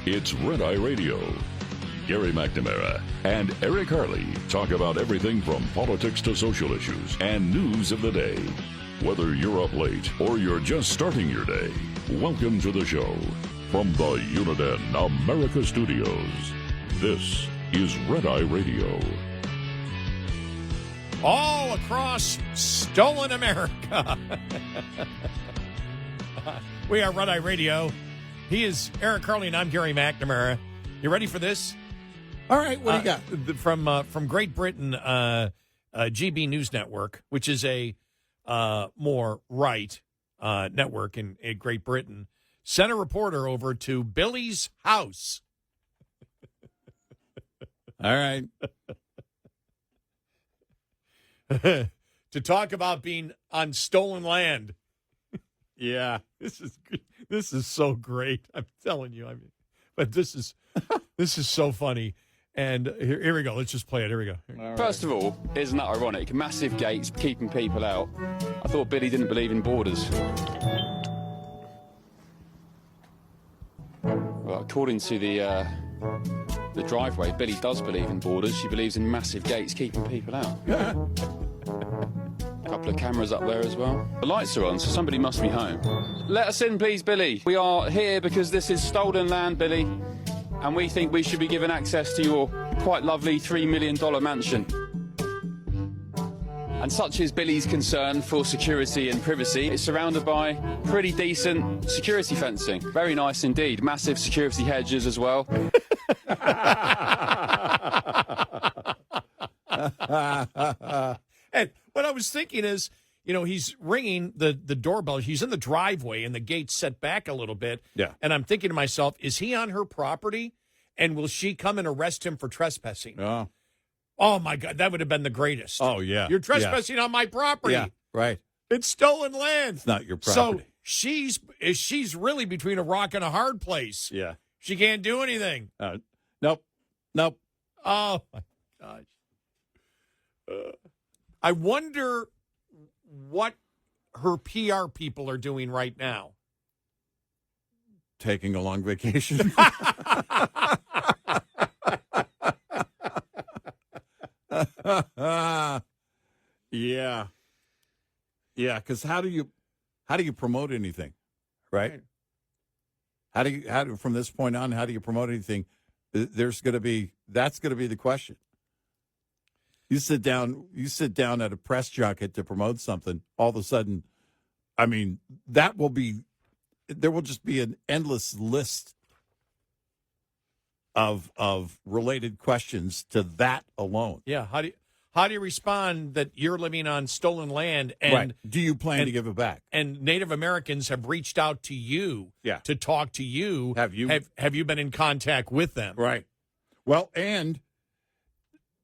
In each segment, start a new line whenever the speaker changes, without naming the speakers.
It's Red Eye Radio. Gary McNamara and Eric Harley talk about everything from politics to social issues and news of the day. Whether you're up late or you're just starting your day, welcome to the show. From the Uniden America Studios, this is Red Eye Radio.
All across stolen America. We are Red Eye Radio. He is Eric Harley, and I'm Gary McNamara. You ready for this?
All right, what do you got?
From Great Britain, GB News Network, which is a more right network in Great Britain, sent a reporter over to Billie's house.
All right.
To talk about being on stolen land.
Yeah.
This is so great. I'm telling you. But this is so funny. And here we go. Let's just play it. Here we go.
Right. First of all, isn't that ironic? Massive gates keeping people out. I thought Billy didn't believe in borders. Well, according to the driveway, Billy does believe in borders. She believes in massive gates keeping people out. A couple of cameras up there as well. The lights are on, so somebody must be home. Let us in, please, Billy. We are here because this is stolen land, Billy, and we think we should be given access to your quite lovely $3 million mansion. And such is Billy's concern for security and privacy. It's surrounded by pretty decent security fencing. Very nice indeed. Massive security hedges as well.
And what I was thinking is, he's ringing the doorbell. He's in the driveway, and the gate's set back a little bit.
Yeah.
And I'm thinking to myself, is he on her property? And will she come and arrest him for trespassing? Oh, my God. That would have been the greatest.
Oh, yeah.
You're trespassing on my property.
Yeah, right.
It's stolen land.
It's not your property.
So she's really between a rock and a hard place.
Yeah.
She can't do anything.
Nope.
Oh, my gosh. I wonder what her PR people are doing right now.
Taking a long vacation. Yeah. Yeah, because how do you promote anything, right? How do you from this point on, how do you promote anything? That's going to be the question. You sit down at a press junket to promote something, all of a sudden, there will just be an endless list of related questions to that alone.
Yeah, how do you respond that you're living on stolen land and
right. Do you plan to give it back? And
Native Americans have reached out to you to talk to you.
Have you
been in contact with them?
Right. Well, and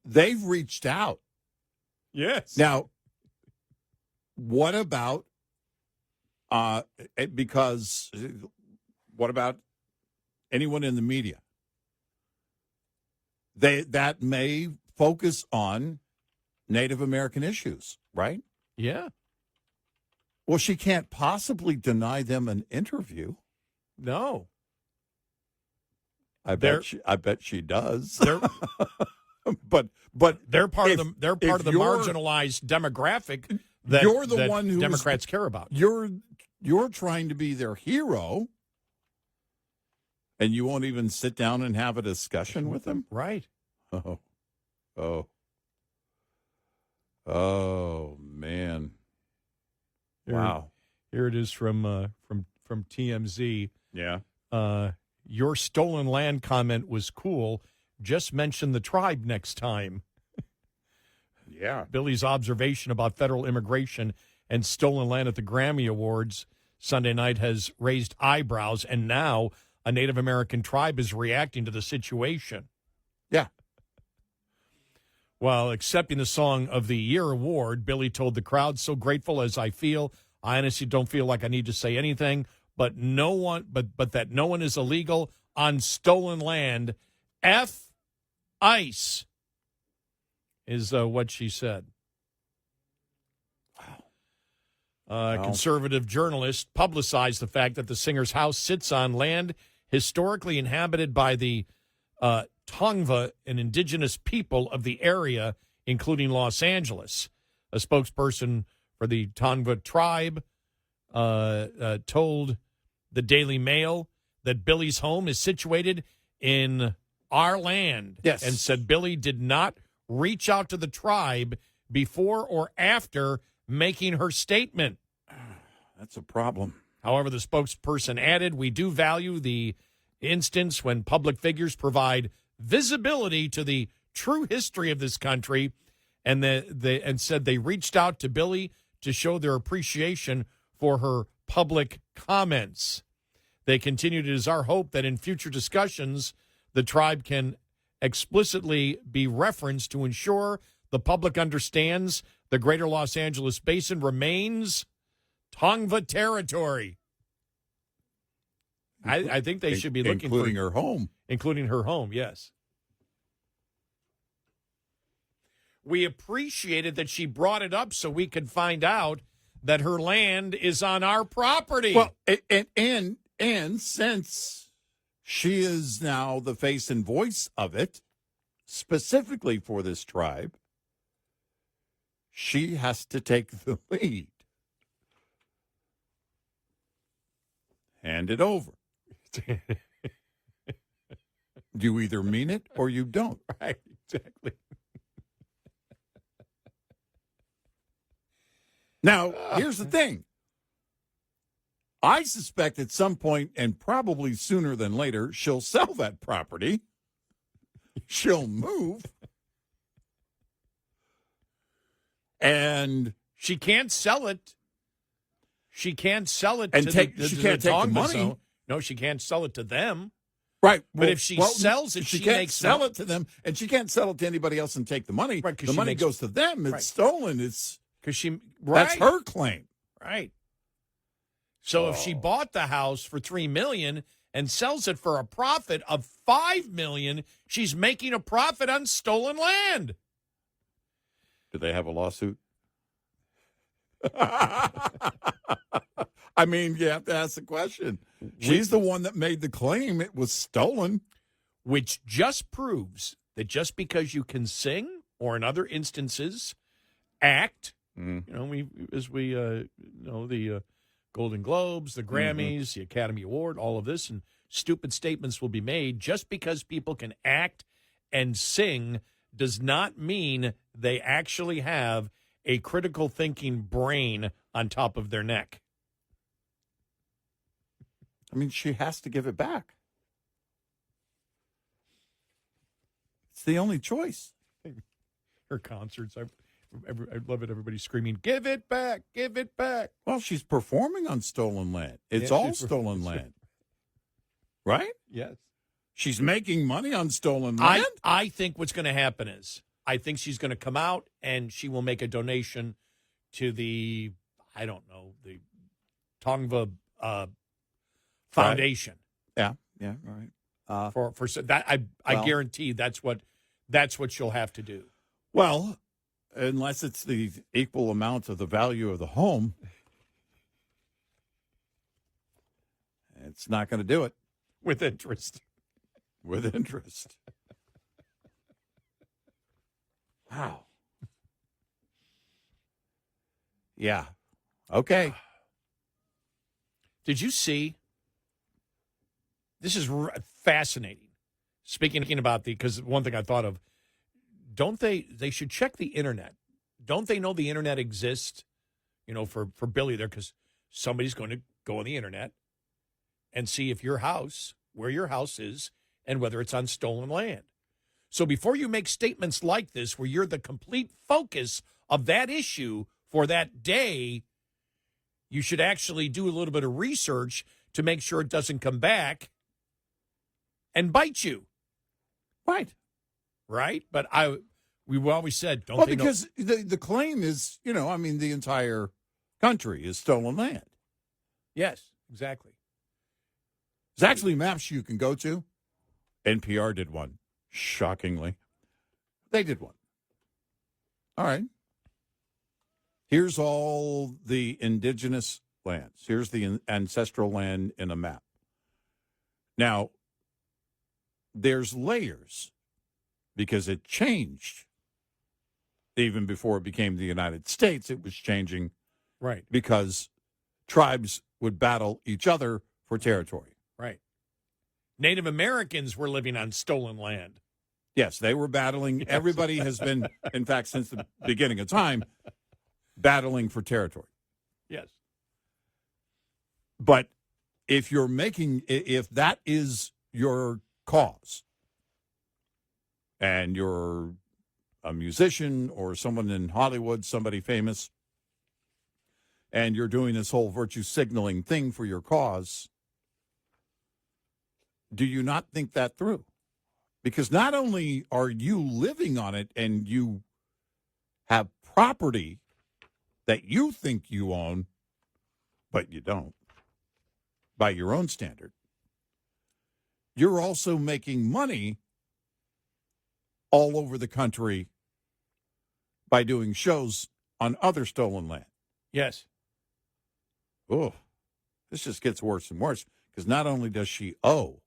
they've reached out.
Yes.
Now, what about what about anyone in the media? That may focus on Native American issues, right?
Yeah.
Well, she can't possibly deny them an interview.
No.
I bet she does. But
they're part of the marginalized demographic that
you're the one who
Democrats care about.
You're trying to be their hero, and you won't even sit down and have a discussion with them,
right?
Oh man! Wow!
Here it is from TMZ.
Yeah.
Your stolen land comment was cool. Just mention the tribe next time.
Yeah.
Billy's observation about federal immigration and stolen land at the Grammy Awards Sunday night has raised eyebrows, and now a Native American tribe is reacting to the situation.
Yeah.
While accepting the Song of the Year award, Billie told the crowd, "So grateful as I feel. I honestly don't feel like I need to say anything, but that no one is illegal on stolen land. F ICE is what she said."
Wow.
Conservative journalist publicized the fact that the singer's house sits on land historically inhabited by the Tongva, an indigenous people of the area, including Los Angeles. A spokesperson for the Tongva tribe told the Daily Mail that Billie's home is situated in our land.
Yes.
And said Billie did not reach out to the tribe before or after making her statement.
That's a problem.
However, the spokesperson added, "We do value the instance when public figures provide visibility to the true history of this country," and said they reached out to Billie to show their appreciation for her public comments. They continued, "It is our hope that in future discussions, the tribe can explicitly be referenced to ensure the public understands the greater Los Angeles basin remains Tongva territory." I think they should be looking
including her home.
Including her home, yes. We appreciated that she brought it up so we could find out that her land is on our property.
Well, and since she is now the face and voice of it, specifically for this tribe, she has to take the lead. Hand it over. You either mean it or you don't.
Right, exactly.
Now, here's the thing. I suspect at some point, and probably sooner than later, she'll sell that property. She'll move. And
she can't sell it. She can't sell it
and
to
take,
the,
she
to
can't
the
take the
Tongva
money.
zone. No, she can't sell it to them.
Right.
But if she sells it,
she
she
can't
makes
sell
money.
it to them, and she can't sell it to anybody else and take the money.
Right, 'cause
the
she
money
makes-
goes to them. It's
Right.
stolen. It's
Because she,
that's
right.
her claim.
Right. So if she bought the house for $3 million and sells it for a profit of $5 million, she's making a profit on stolen land.
Do they have a lawsuit? I mean, you have to ask the question. She's the one that made the claim it was stolen.
Which just proves that just because you can sing, or in other instances, act, you know, the Golden Globes, the Grammys, the Academy Award, all of this, and stupid statements will be made. Just because people can act and sing does not mean they actually have a critical thinking brain on top of their neck.
I mean, she has to give it back. It's the only choice.
Her concerts, I love it. Everybody screaming, "Give it back! Give it back!"
Well, she's performing on stolen land. It's
Yeah,
all
she's-
stolen land. Right?
Yes.
She's making money on stolen land?
I think what's going to happen is I think she's going to come out and she will make a donation to the, I don't know, the Tongva Foundation.
Yeah, all right.
For that, I
well-
guarantee that's what she'll have to do.
Well, unless it's the equal amount of the value of the home, it's not going to do it.
With interest.
With interest. Wow. Yeah. Okay.
Did you see? This is fascinating. Speaking about because one thing I thought of, don't they should check the internet. Don't they know the internet exists, you know, for Billie there, because somebody's going to go on the internet and see if where your house is, and whether it's on stolen land. So before you make statements like this, where you're the complete focus of that issue for that day, you should actually do a little bit of research to make sure it doesn't come back and bite you.
Right.
Right? But we've always said, don't
Well,
they know?
because the claim is, the entire country is stolen land.
Yes, exactly.
There's actually maps you can go to. NPR did one, shockingly. They did one. All right. Here's all the indigenous lands. Here's the ancestral land in a map. Now, there's layers because it changed. Even before it became the United States, it was changing
Right.
because tribes would battle each other for territory.
Right. Native Americans were living on stolen land.
Yes, they were battling.
Yes.
Everybody has been, in fact, since the beginning of time, battling for territory.
Yes.
But if that is your cause, and you're a musician or someone in Hollywood, somebody famous, and you're doing this whole virtue signaling thing for your cause, do you not think that through? Because not only are you living on it and you have property that you think you own, but you don't, by your own standard, you're also making money all over the country by doing shows on other stolen land.
Yes.
Oh, this just gets worse and worse because not only does she owe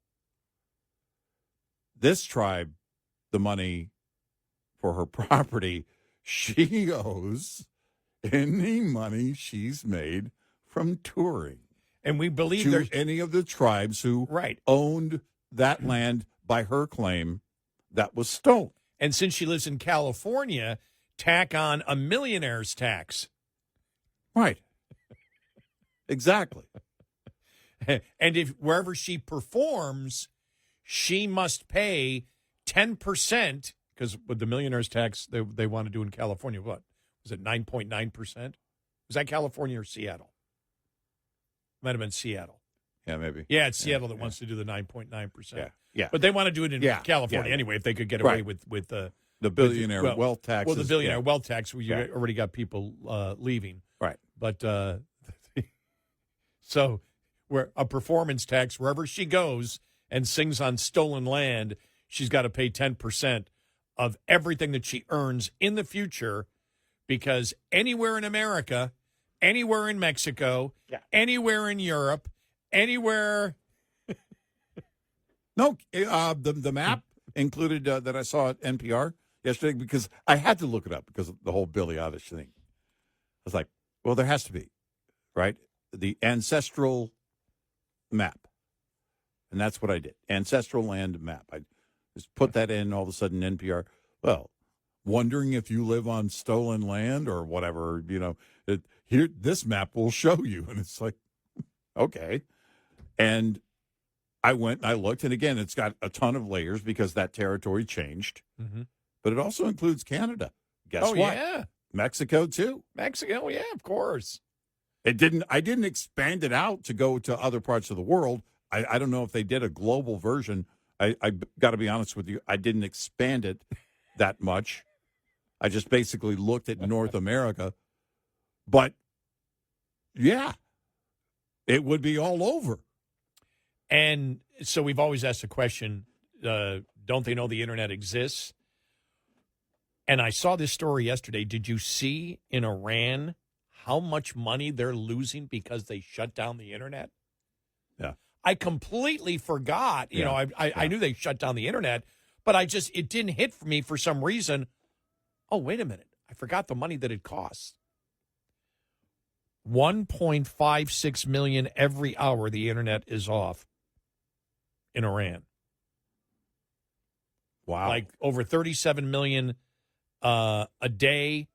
this tribe the money for her property, she owes any money she's made from touring.
And we believe
to
there's
any of the tribes who
right.
owned that land by her claim that was stolen.
And since she lives in California, tack on a millionaire's tax.
Right. Exactly.
And if wherever she performs, she must pay 10%, because with the millionaire's tax they want to do in California, what? Was it 9.9%? Was that California or Seattle? Might have been Seattle.
Yeah, maybe.
Yeah, it's Seattle that wants to do the 9.9%.
Yeah.
But they want to do it in California anyway, if they could get away
Right.
with
the billionaire wealth taxes.
Well, the billionaire wealth tax, where you already got people leaving.
Right.
But so where a performance tax, wherever she goes and sings on stolen land, she's got to pay 10% of everything that she earns in the future, because anywhere in America, anywhere in Mexico, anywhere in Europe, anywhere.
No, the map included that I saw at NPR yesterday, because I had to look it up because of the whole Billie Eilish thing. I was like, well, there has to be, right? The ancestral map. And that's what I did. Ancestral land map. I just put that in, all of a sudden NPR. Well, wondering if you live on stolen land or whatever, here, this map will show you. And it's like, okay. And I went and I looked, and again, it's got a ton of layers because that territory changed.
Mm-hmm.
But it also includes Canada. Guess what?
Yeah.
Mexico, too.
Mexico, yeah, of course.
I didn't expand it out to go to other parts of the world. I don't know if they did a global version. I got to be honest with you. I didn't expand it that much. I just basically looked at North America. But, yeah, it would be all over.
And so we've always asked the question, don't they know the Internet exists? And I saw this story yesterday. Did you see in Iran how much money they're losing because they shut down the Internet?
Yeah.
I completely forgot. I knew they shut down the Internet, but it didn't hit for me for some reason. Oh, wait a minute. I forgot the money that it costs. $1.56 million every hour the Internet is off in Iran.
Wow.
Like over 37 million a day.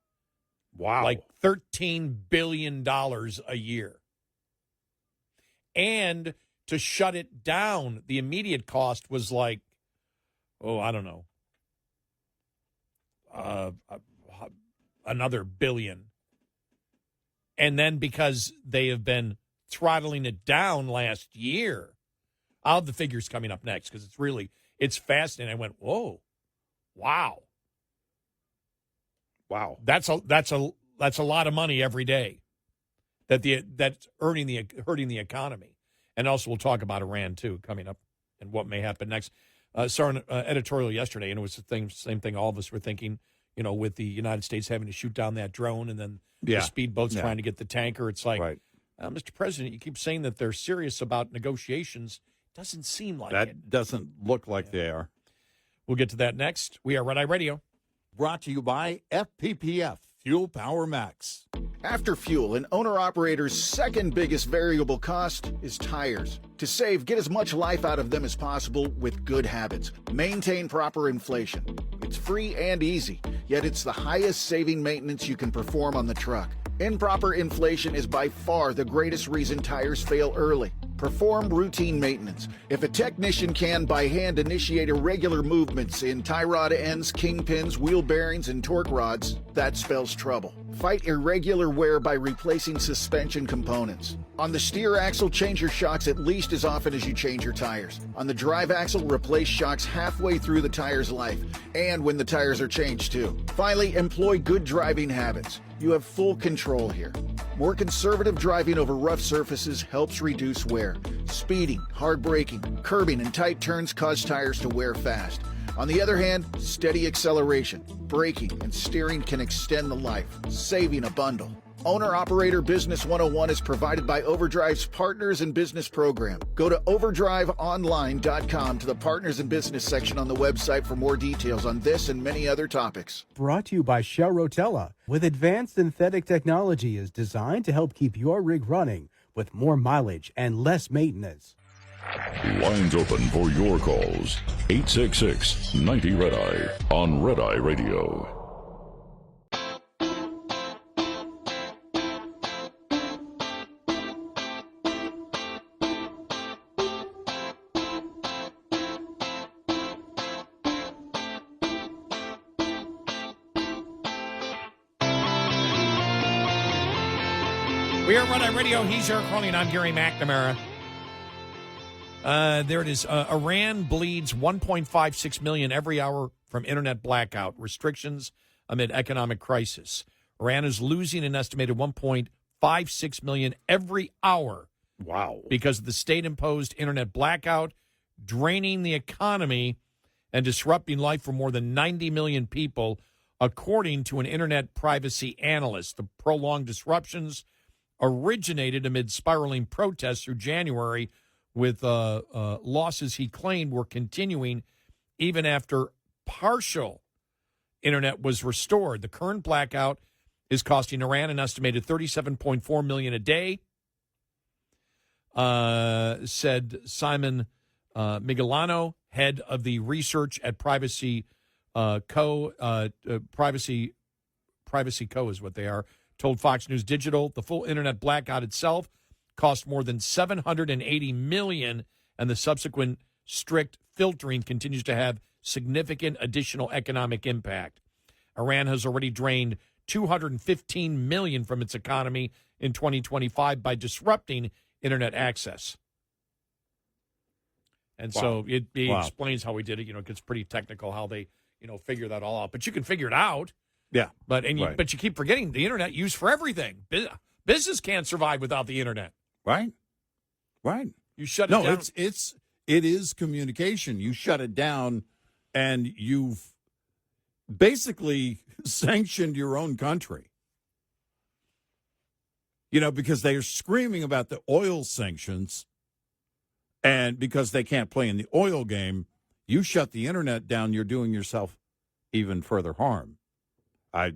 Wow.
Like $13 billion a year. And to shut it down, the immediate cost was like, I don't know, another billion. And then because they have been throttling it down last year, I'll have the figures coming up next because it's fascinating. I went, whoa, wow. That's a lot of money every day that's hurting the economy. And also we'll talk about Iran too coming up and what may happen next. Saw an editorial yesterday, and it was the same thing all of us were thinking, with the United States having to shoot down that drone and then the speedboats trying to get the tanker. It's like, Mr. President, you keep saying that they're serious about negotiations. Doesn't seem like
That
it.
doesn't look like they are.
We'll get to that next. We are Red Eye Radio.
Brought to you by FPPF, Fuel Power Max.
After fuel, an owner-operator's second biggest variable cost is tires. To save, get as much life out of them as possible with good habits. Maintain proper inflation. It's free and easy, yet it's the highest saving maintenance you can perform on the truck. Improper inflation is by far the greatest reason tires fail early. Perform routine maintenance. If a technician can by hand initiate irregular movements in tie rod ends, kingpins, wheel bearings, and torque rods, that spells trouble. Fight irregular wear by replacing suspension components. On the steer axle, change your shocks at least as often as you change your tires. On the drive axle, replace shocks halfway through the tire's life, and when the tires are changed too. Finally, employ good driving habits. You have full control here. More conservative driving over rough surfaces helps reduce wear. Speeding, hard braking, curbing, and tight turns cause tires to wear fast. On the other hand, steady acceleration, braking, and steering can extend the life, saving a bundle. Owner-Operator Business 101 is provided by Overdrive's Partners in Business program. Go to overdriveonline.com to the Partners in Business section on the website for more details on this and many other topics.
Brought to you by Shell Rotella. With advanced synthetic technology is designed to help keep your rig running with more mileage and less maintenance.
Lines open for your calls. 866-90-RED-EYE on Red Eye Radio.
We are Red Eye Radio. He's Eric Harley, and I'm Gary McNamara. There it is. Iran bleeds 1.56 million every hour from internet blackout. Restrictions amid economic crisis. Iran is losing an estimated 1.56 million every hour.
Wow.
Because of the state-imposed internet blackout, draining the economy and disrupting life for more than 90 million people, according to an internet privacy analyst. The prolonged disruptions originated amid spiraling protests through January, with losses he claimed were continuing even after partial internet was restored. The current blackout is costing Iran an estimated $37.4 million a day, said Simon Migolano, head of the research at Privacy Co. Privacy Co. is what they are. Told Fox News Digital the full internet blackout itself cost more than $780 million, and the subsequent strict filtering continues to have significant additional economic impact. Iran has already drained $215 million from its economy in 2025 by disrupting internet access. And so he explains how he did it. You know, it gets pretty technical how they, figure that all out. But you can figure it out.
Yeah.
But you keep forgetting the internet used for everything. Business can't survive without the internet.
Right.
You shut it down.
No, it is communication. You shut it down, and you've basically sanctioned your own country. Because they are screaming about the oil sanctions, and because they can't play in the oil game, you shut the internet down, you're doing yourself even further harm. But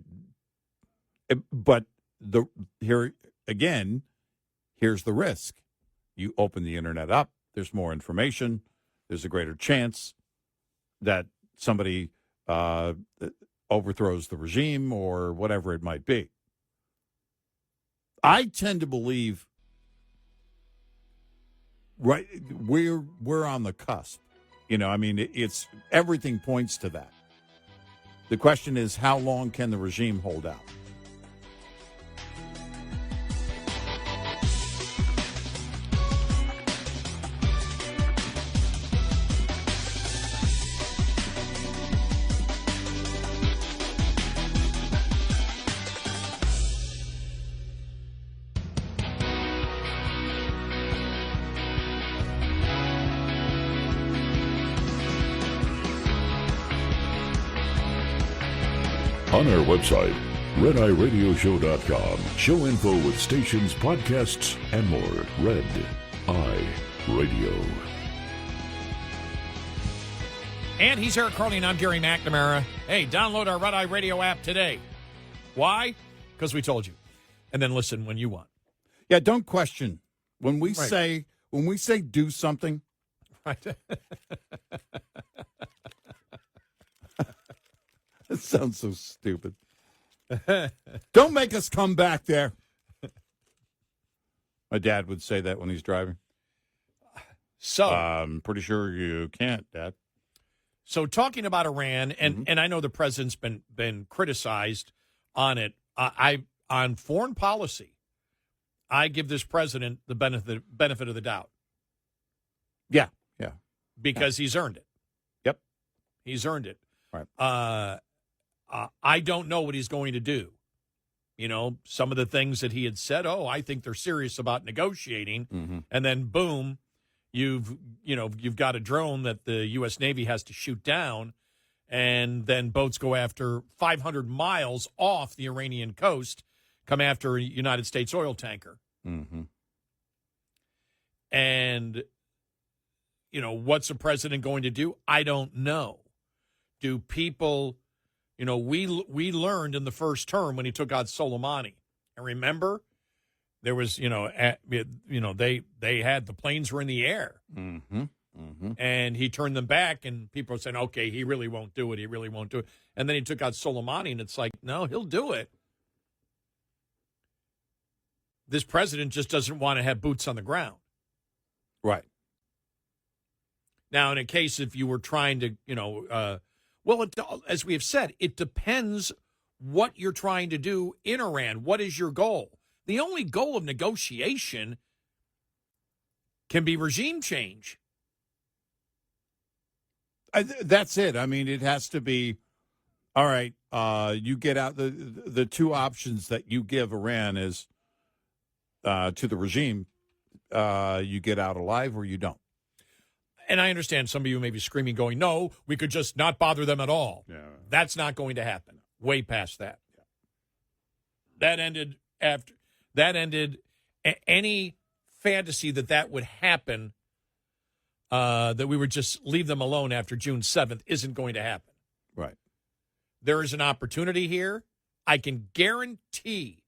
here's the risk. You open the internet up, there's more information, there's a greater chance that somebody overthrows the regime or whatever it might be. I tend to believe we're on the cusp. It's everything points to that. The question is, how long can the regime hold out?
On our website, RedEyeRadioshow.com. Show info with stations, podcasts, and more. Red Eye Radio.
And he's Eric Harley, and I'm Gary McNamara. Hey, download our Red Eye Radio app today. Why? Because we told you. And then listen when you want.
Yeah, don't question. When we
Right.
say do something,
Right.
it sounds so stupid. Don't make us come back there. My dad would say that when he's driving.
So,
I'm pretty sure you can't, Dad.
so talking about Iran, and I know the president's been criticized on it. On foreign policy, I give this president the benefit of the doubt.
Yeah.
Because he's earned it.
Yep.
He's earned it.
Right.
I don't know what he's going to do. You know, some of the things that he had said, I think they're serious about negotiating. And then, boom, you've got a drone that the U.S. Navy has to shoot down, and then boats go after 500 miles off the Iranian coast, come after a United States oil tanker. And what's the president going to do? I don't know. Do people, we learned in the first term when he took out Soleimani. And remember, there was, they had the planes were in the air. And he turned them back, and people were saying, okay, he really won't do it. He really won't do it. And then he took out Soleimani, and it's like, no, he'll do it. This president just doesn't want to have boots on the ground.
Right.
Now, in a case if you were trying to, as we have said, it depends what you're trying to do in Iran. What is your goal? The only goal of negotiation can be regime change.
That's it. I mean, it has to be, all right, you get out. The two options that you give Iran is to the regime, you get out alive or you don't.
And I understand some of you may be screaming, going, no, we could just not bother them at all.
Yeah.
That's not going to happen. Way past that. That ended any fantasy that would happen, that we would just leave them alone after June 7th isn't going to happen.
Right.
There is an opportunity here. I can guarantee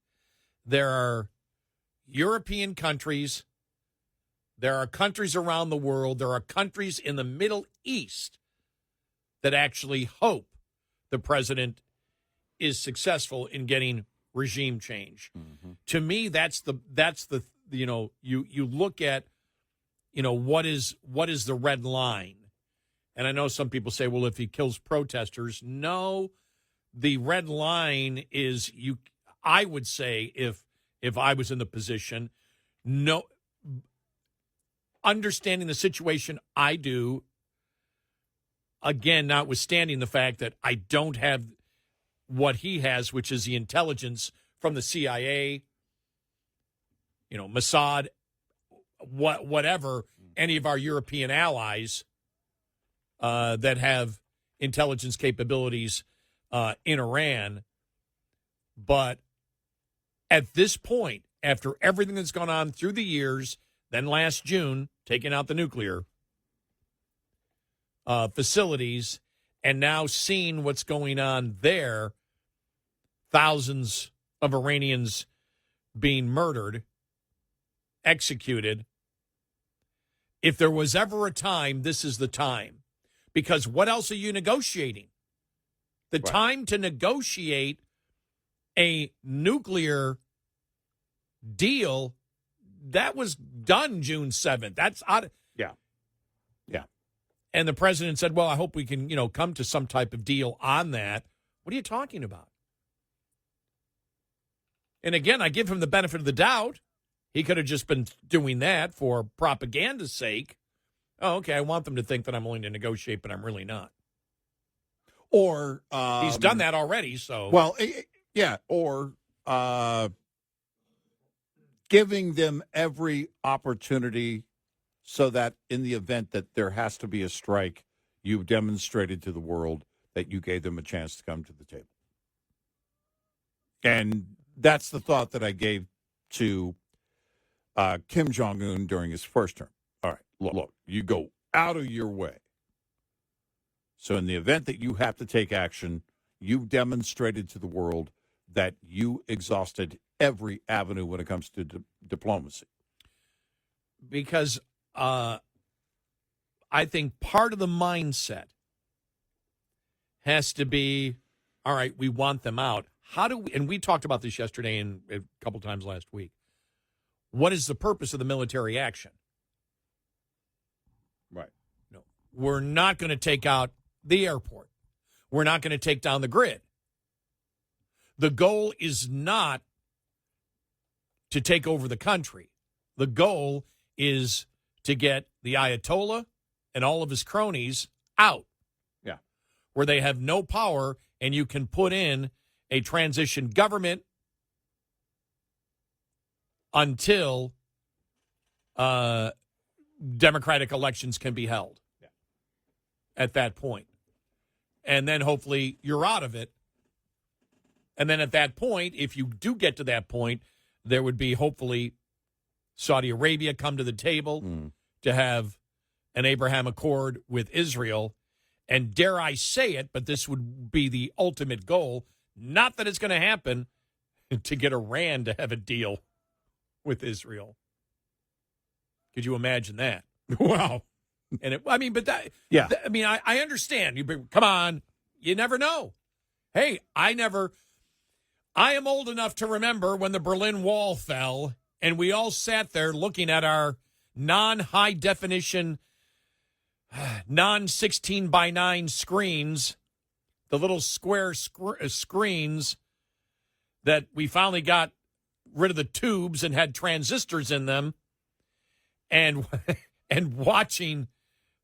there are European countries, there are countries around the world, there are countries in the Middle East that actually hope the president is successful in getting regime change. To me, that's the you look at what is the red line. And I know some people say, well, if he kills protesters, no, the red line is I would say if I was in the position, no, understanding the situation I do, again, notwithstanding the fact that I don't have what he has, which is the intelligence from the CIA, Mossad, whatever, any of our European allies that have intelligence capabilities in Iran. But at this point, after everything that's gone on through the years, then last June, taking out the nuclear facilities, and now seeing what's going on there, thousands of Iranians being murdered, executed. If there was ever a time, this is the time. Because what else are you negotiating? The time to negotiate a nuclear deal, that was done June 7th. That's out.
Yeah.
And the president said, well, I hope we can, come to some type of deal on that. What are you talking about? And again, I give him the benefit of the doubt. He could have just been doing that for propaganda's sake. Oh, okay, I want them to think that I'm willing to negotiate, but I'm really not.
Or
he's done that already, so.
Well, yeah, or giving them every opportunity so that in the event that there has to be a strike, you've demonstrated to the world that you gave them a chance to come to the table. And that's the thought that I gave to Kim Jong-un during his first term. All right, look, you go out of your way So in the event that you have to take action, you've demonstrated to the world that you exhausted every avenue when it comes to diplomacy.
Because I think part of the mindset has to be, all right, we want them out. How do we, and we talked about this yesterday and a couple times last week. What is the purpose of the military action?
Right.
No, we're not going to take out the airport. We're not going to take down the grid. The goal is not to take over the country. The goal is to get the Ayatollah and all of his cronies out.
Yeah.
Where they have no power, and you can put in a transition government until democratic elections can be held at that point. And then hopefully you're out of it. And then at that point, if you do get to that point, there would be hopefully Saudi Arabia come to the table to have an Abraham Accord with Israel. And dare I say it, but this would be the ultimate goal. Not that it's going to happen, to get Iran to have a deal with Israel. Could you imagine that?
Wow.
And but that,
yeah.
I understand. Come on. You never know. Hey, I am old enough to remember when the Berlin Wall fell and we all sat there looking at our non-high definition, non-16 by 9 screens, the little square screens that we finally got rid of the tubes and had transistors in them, and watching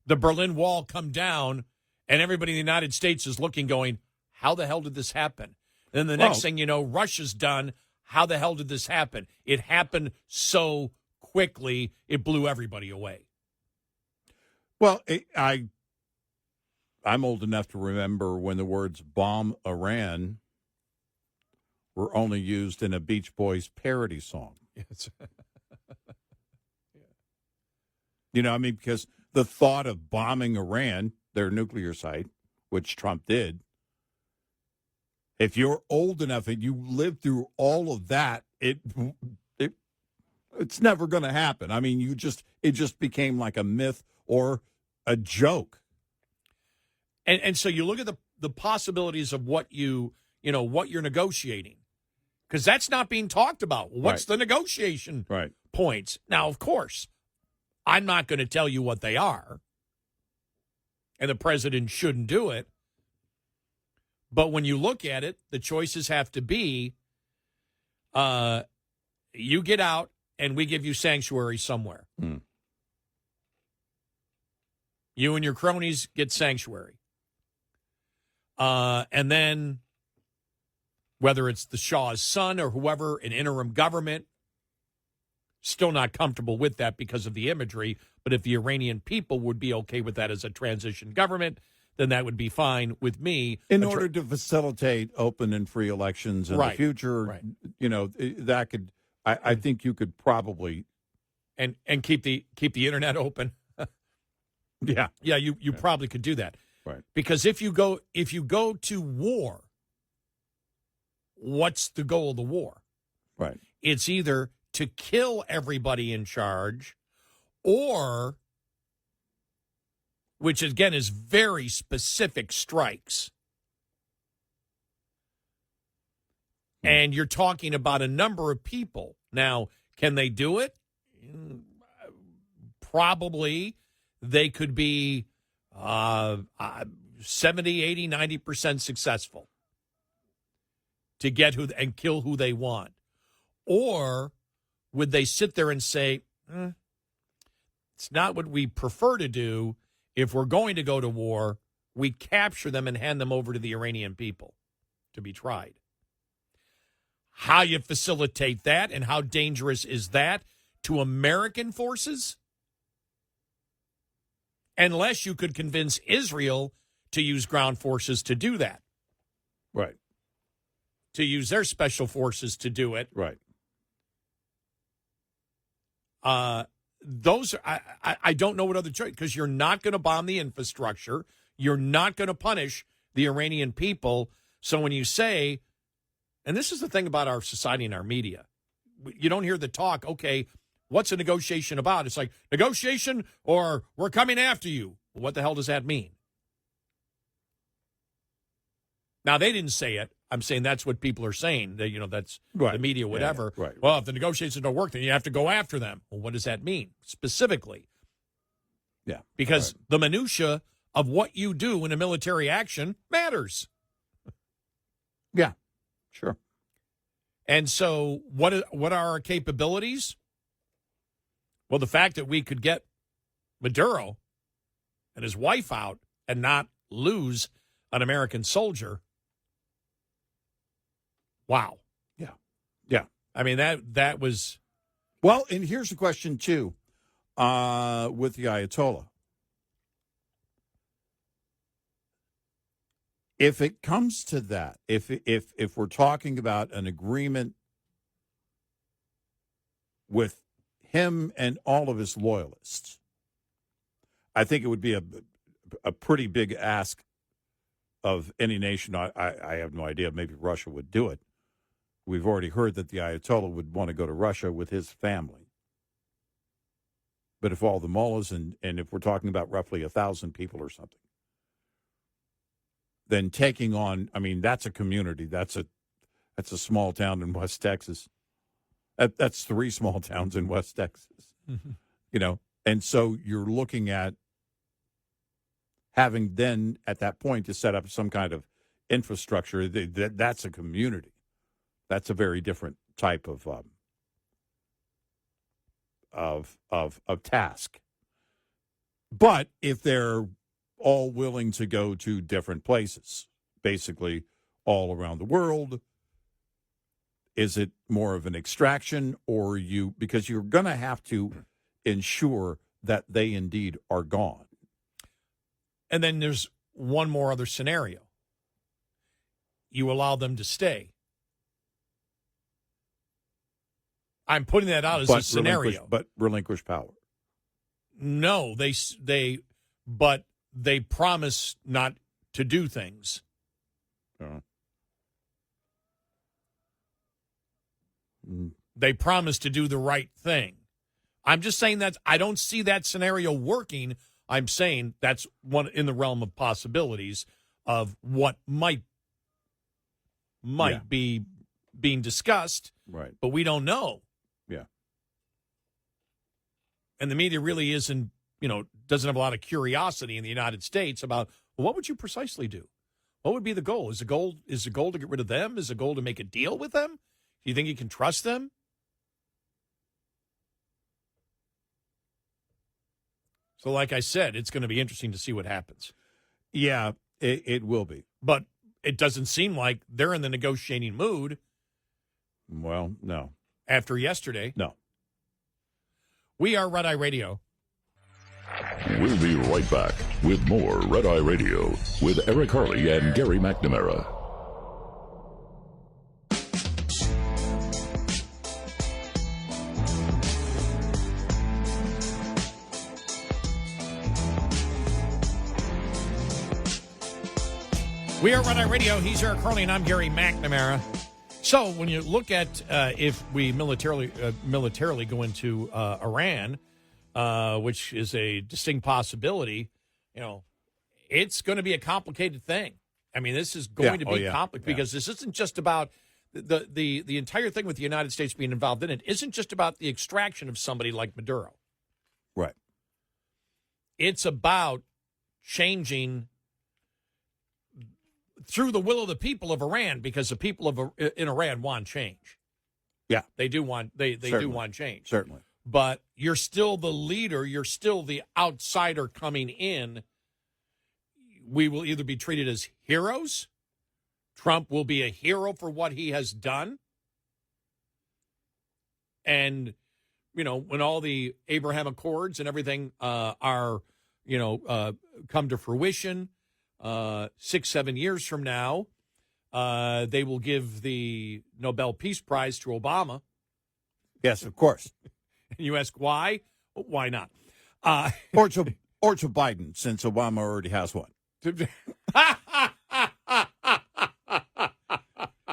the Berlin Wall come down, and everybody in the United States is looking, going, how the hell did this happen? And then the next thing you know, Russia's done. How the hell did this happen? It happened so quickly, it blew everybody away.
Well, I'm old enough to remember when the words bomb Iran were only used in a Beach Boys parody song.
Yes.
Because the thought of bombing Iran, their nuclear site, which Trump did, if you're old enough and you lived through all of that, it's never going to happen. I mean, it just became like a myth or a joke.
And so you look at the possibilities of what you're negotiating, because that's not being talked about. What's the negotiation points? Now, of course, I'm not going to tell you what they are, and the president shouldn't do it. But when you look at it, the choices have to be, you get out and we give you sanctuary somewhere. You and your cronies get sanctuary. And then whether it's the Shah's son or whoever, an interim government, still not comfortable with that because of the imagery. But if the Iranian people would be okay with that as a transition government, then that would be fine with me.
In order to facilitate open and free elections in the future, that could, I think you could probably.
And keep the internet open.
Yeah.
Yeah, you probably could do that.
Right.
Because if you go to war, what's the goal of the war?
Right.
It's either to kill everybody in charge, or, which again is very specific strikes. And you're talking about a number of people. Now, can they do it? Probably. They could be 70, 80, 90% successful to get and kill who they want. Or would they sit there and say, it's not what we prefer to do. If we're going to go to war, we capture them and hand them over to the Iranian people to be tried. How you facilitate that and how dangerous is that to American forces? Unless you could convince Israel to use ground forces to do that.
Right.
To use their special forces to do it.
Right.
Those are, I don't know what other choice, because you're not going to bomb the infrastructure. You're not going to punish the Iranian people. So when you say, and this is the thing about our society and our media, you don't hear the talk, okay, what's a negotiation about? It's like, negotiation or we're coming after you. What the hell does that mean? Now, they didn't say it. I'm saying that's what people are saying. That, that's the media, whatever.
Yeah, right.
Well, if the negotiations don't work, then you have to go after them. Well, what does that mean specifically?
Yeah.
Because the minutia of what you do in a military action matters.
Yeah, sure.
And so what are our capabilities? Well, the fact that we could get Maduro and his wife out and not lose an American soldier. Wow.
Yeah. Yeah.
I mean, that was...
Well, and here's the question, too, with the Ayatollah. If it comes to that, if we're talking about an agreement with him and all of his loyalists, I think it would be a pretty big ask of any nation. I have no idea. Maybe Russia would do it. We've already heard that the Ayatollah would want to go to Russia with his family. But if all the mullahs, and if we're talking about roughly 1,000 people or something, then taking on, I mean, that's a community. That's a small town in West Texas. That's 3 small towns in West Texas. Mm-hmm. And so you're looking at having then at that point to set up some kind of infrastructure. That's a community. That's a very different type of task. But if they're all willing to go to different places, basically all around the world, is it more of an extraction, or because you're going to have to ensure that they indeed are gone?
And then there's one more other scenario. You allow them to stay. I'm putting that out as a scenario.
But relinquish power.
No, but they promise not to do things. They promise to do the right thing. I'm just saying that I don't see that scenario working. I'm saying that's one in the realm of possibilities of what might be being discussed.
Right.
But we don't know.
Yeah. And
the media really isn't, doesn't have a lot of curiosity in the United States about, well, what would you precisely do? What would be the goal? Is the goal to get rid of them? Is the goal to make a deal with them? Do you think you can trust them? So like I said, it's going to be interesting to see what happens.
Yeah, it will be.
But it doesn't seem like they're in the negotiating mood.
Well, no.
After yesterday.
No.
We are Red Eye Radio.
We'll be right back with more Red Eye Radio with Eric Harley and Gary McNamara.
We are Red Eye Radio. He's Eric Harley, and I'm Gary McNamara. So when you look at if we militarily go into Iran, which is a distinct possibility, it's going to be a complicated thing. I mean, this is going to be complicated because this isn't just about the entire thing with the United States being involved in it isn't just about the extraction of somebody like Maduro.
Right.
It's about changing through the will of the people of Iran, because the people in Iran want change.
Yeah,
they do want do want change.
Certainly.
But you're still the leader. You're still the outsider coming in. We will either be treated as heroes. Trump will be a hero for what he has done. And, when all the Abraham Accords and everything are, come to fruition, 6-7 years from now, they will give the Nobel Peace Prize to Obama.
Yes, of course.
You ask why? Why not?
Or to Biden, since Obama already has one.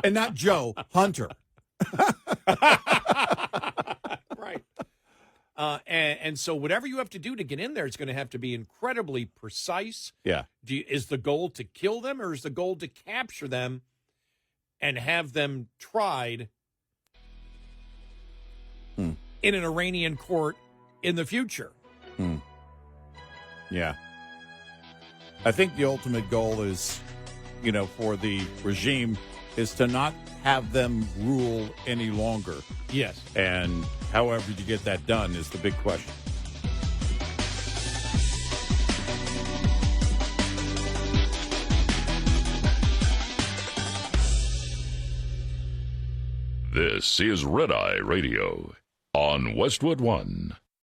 And not Joe, Hunter.
Right. And so whatever you have to do to get in there is going to have to be incredibly precise.
Yeah.
Is the goal to kill them, or is the goal to capture them and have them tried in an Iranian court in the future?
Yeah. I think the ultimate goal is, for the regime is to not have them rule any longer.
Yes.
And however you get that done is the big question.
This is Red Eye Radio on Westwood One.